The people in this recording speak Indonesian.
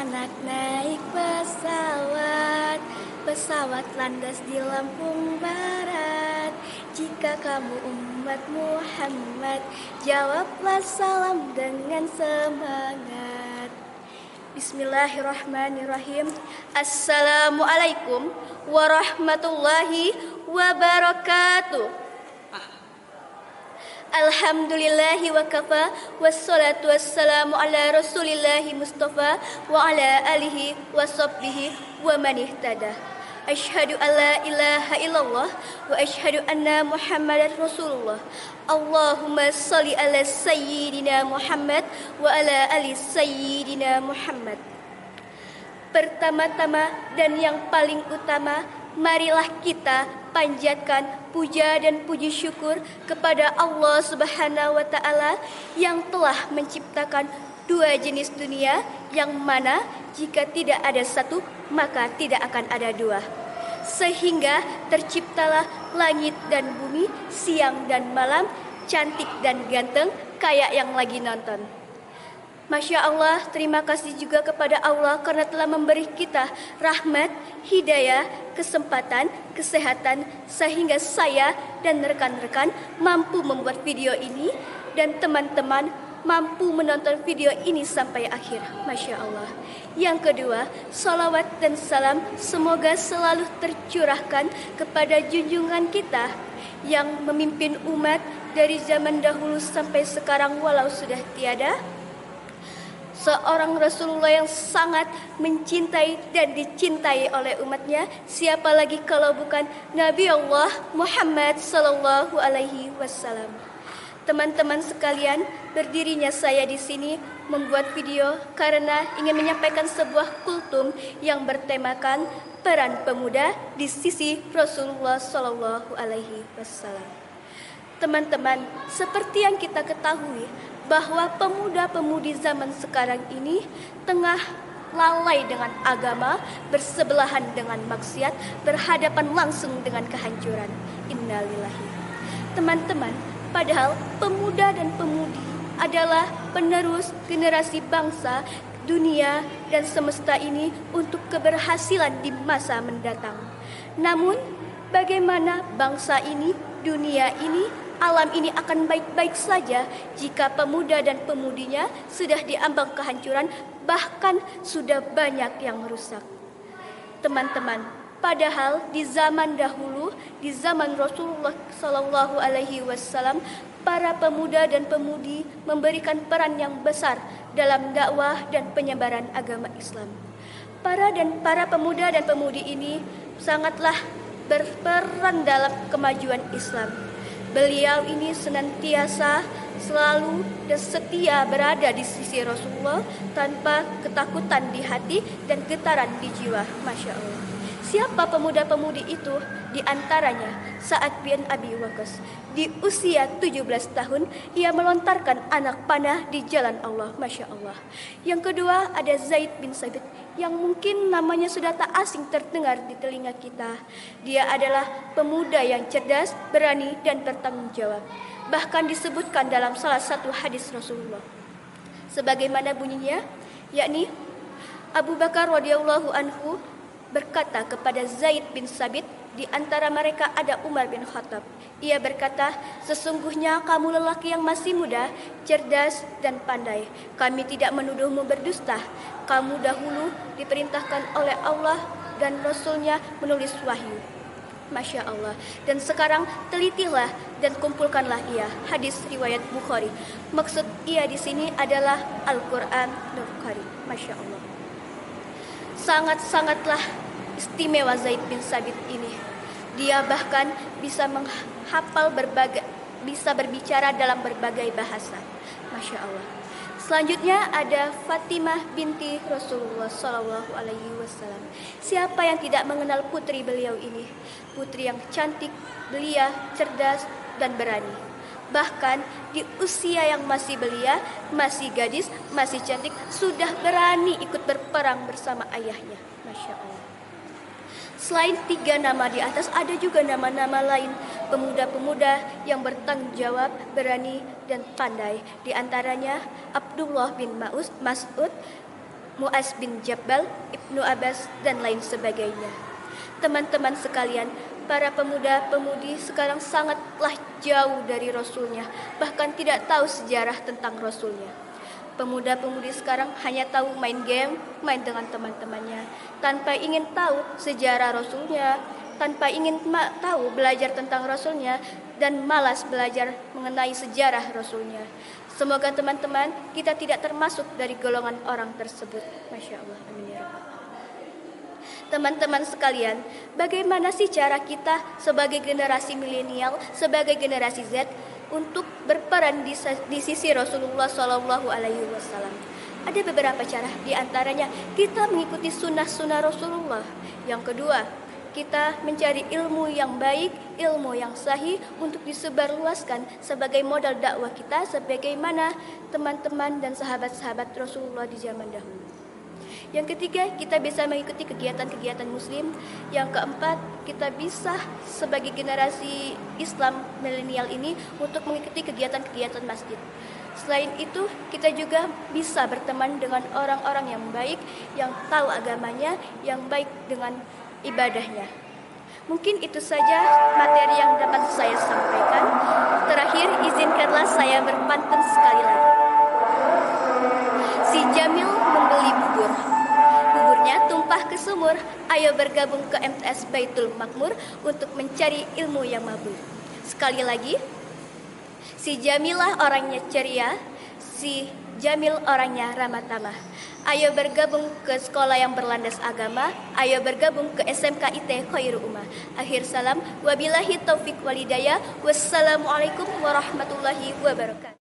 anak naik pesawat, pesawat landas di Lampung Barat. Jika kamu umat Muhammad, jawablah salam dengan semangat. Bismillahirrahmanirrahim. Assalamualaikum warahmatullahi wabarakatuh. Alhamdulillahi wa kafa, wassalatu wassalamu ala rasulillahi mustafa wa ala alihi wa sahbihi wa man ihtada. Asyhadu an la ilaha illallah wa asyhadu anna muhammadan rasulullah. Allahumma salli ala sayyidina Muhammad wa ala ali sayyidina Muhammad. Pertama-tama dan yang paling utama, marilah kita panjatkan puja dan puji syukur kepada Allah Subhanahu wa Ta'ala yang telah menciptakan dua jenis dunia, yang mana jika tidak ada satu maka tidak akan ada dua, sehingga terciptalah langit dan bumi, siang dan malam, cantik dan ganteng kayak yang lagi nonton. Masya Allah, terima kasih juga kepada Allah karena telah memberi kita rahmat, hidayah, kesempatan, kesehatan, sehingga saya dan rekan-rekan mampu membuat video ini dan teman-teman mampu menonton video ini sampai akhir. Masya Allah. Yang kedua, salawat dan salam semoga selalu tercurahkan kepada junjungan kita yang memimpin umat dari zaman dahulu sampai sekarang walau sudah tiada. Seorang Rasulullah yang sangat mencintai dan dicintai oleh umatnya. Siapa lagi kalau bukan Nabi Allah Muhammad sallallahu alaihi wasallam. Teman-teman sekalian, berdirinya saya di sini membuat video karena ingin menyampaikan sebuah kultum yang bertemakan peran pemuda di sisi Rasulullah sallallahu alaihi wasallam. Teman-teman, seperti yang kita ketahui bahwa pemuda-pemudi zaman sekarang ini tengah lalai dengan agama, bersebelahan dengan maksiat, berhadapan langsung dengan kehancuran. Innalillahi. Teman-teman, padahal pemuda dan pemudi adalah penerus generasi bangsa, dunia, dan semesta ini untuk keberhasilan di masa mendatang. Namun, bagaimana bangsa ini, dunia ini, alam ini akan baik-baik saja jika pemuda dan pemudinya sudah diambang kehancuran, bahkan sudah banyak yang rusak. Teman-teman, padahal di zaman dahulu, di zaman Rasulullah Sallallahu Alaihi Wasallam, para pemuda dan pemudi memberikan peran yang besar dalam dakwah dan penyebaran agama Islam. Para pemuda dan pemudi ini sangatlah berperan dalam kemajuan Islam. Beliau ini senantiasa selalu dan setia berada di sisi Rasulullah tanpa ketakutan di hati dan getaran di jiwa. Masya Allah. Siapa pemuda-pemudi itu? Di antaranya Sa'ad bin Abi Waqqas. Di usia 17 tahun ia melontarkan anak panah di jalan Allah. Masya Allah. Yang kedua ada Zaid bin Sabit, yang mungkin namanya sudah tak asing terdengar di telinga kita. Dia adalah pemuda yang cerdas, berani, dan bertanggung jawab. Bahkan disebutkan dalam salah satu hadis Rasulullah, sebagaimana bunyinya, yakni Abu Bakar radhiyallahu anhu berkata kepada Zaid bin Sabit, di antara mereka ada Umar bin Khattab. Ia berkata, sesungguhnya kamu lelaki yang masih muda, cerdas dan pandai. Kami tidak menuduhmu berdusta. Kamu dahulu diperintahkan oleh Allah dan Rasulnya menulis wahyu. Masya Allah. Dan sekarang telitilah dan kumpulkanlah ia. Hadis riwayat Bukhari. Maksud ia di sini adalah Al-Quran Al-Karim. Masya Allah. Sangat-sangatlah istimewa Zaid bin Sabit ini. Dia bahkan bisa menghafal bisa berbicara dalam berbagai bahasa. Masya Allah. Selanjutnya ada Fatimah binti Rasulullah Sallallahu Alaihi Wasallam. Siapa yang tidak mengenal putri beliau ini? Putri yang cantik, belia, cerdas, dan berani. Bahkan di usia yang masih belia, masih gadis, masih cantik, sudah berani ikut berperang bersama ayahnya. Masya Allah. Selain 3 nama di atas, ada juga nama-nama lain pemuda-pemuda yang bertanggung jawab, berani, dan pandai. Di antaranya Abdullah bin Mas'ud, Muaz bin Jabal, Ibnu Abbas, dan lain sebagainya. Teman-teman sekalian, para pemuda-pemudi sekarang sangatlah jauh dari Rasulnya, bahkan tidak tahu sejarah tentang Rasulnya. Pemuda-pemudi sekarang hanya tahu main game, main dengan teman-temannya, tanpa ingin tahu sejarah Rasulnya, tanpa ingin tahu belajar tentang Rasulnya, dan malas belajar mengenai sejarah Rasulnya. Semoga teman-teman kita tidak termasuk dari golongan orang tersebut. Masya Allah, amin ya Rabbal. Teman-teman sekalian, bagaimana sih cara kita sebagai generasi milenial, sebagai generasi Z untuk berperan di sisi Rasulullah Shallallahu Alaihi Wasallam? Ada beberapa cara, di antaranya kita mengikuti sunnah-sunnah Rasulullah. Yang kedua, kita mencari ilmu yang baik, ilmu yang sahih untuk disebarluaskan sebagai modal dakwah kita sebagaimana teman-teman dan sahabat-sahabat Rasulullah di zaman dahulu. Yang ketiga, kita bisa mengikuti kegiatan-kegiatan muslim. Yang keempat, kita bisa sebagai generasi Islam milenial ini untuk mengikuti kegiatan-kegiatan masjid. Selain itu, kita juga bisa berteman dengan orang-orang yang baik, yang tahu agamanya, yang baik dengan ibadahnya. Mungkin itu saja materi yang dapat saya sampaikan. Terakhir, izinkanlah saya berpantun sekali lagi. Si Jamil membeli bubur, buburnya tumpah ke sumur. Ayo bergabung ke MTS Baitul Makmur untuk mencari ilmu yang mabur. Sekali lagi, si Jamilah orangnya ceria, si Jamil orangnya ramah tamah. Ayo bergabung ke sekolah yang berlandas agama. Ayo bergabung ke SMK IT Khairul Ummah. Akhir salam, wabillahi taufik walidayah. Wassalamualaikum warahmatullahi wabarakatuh.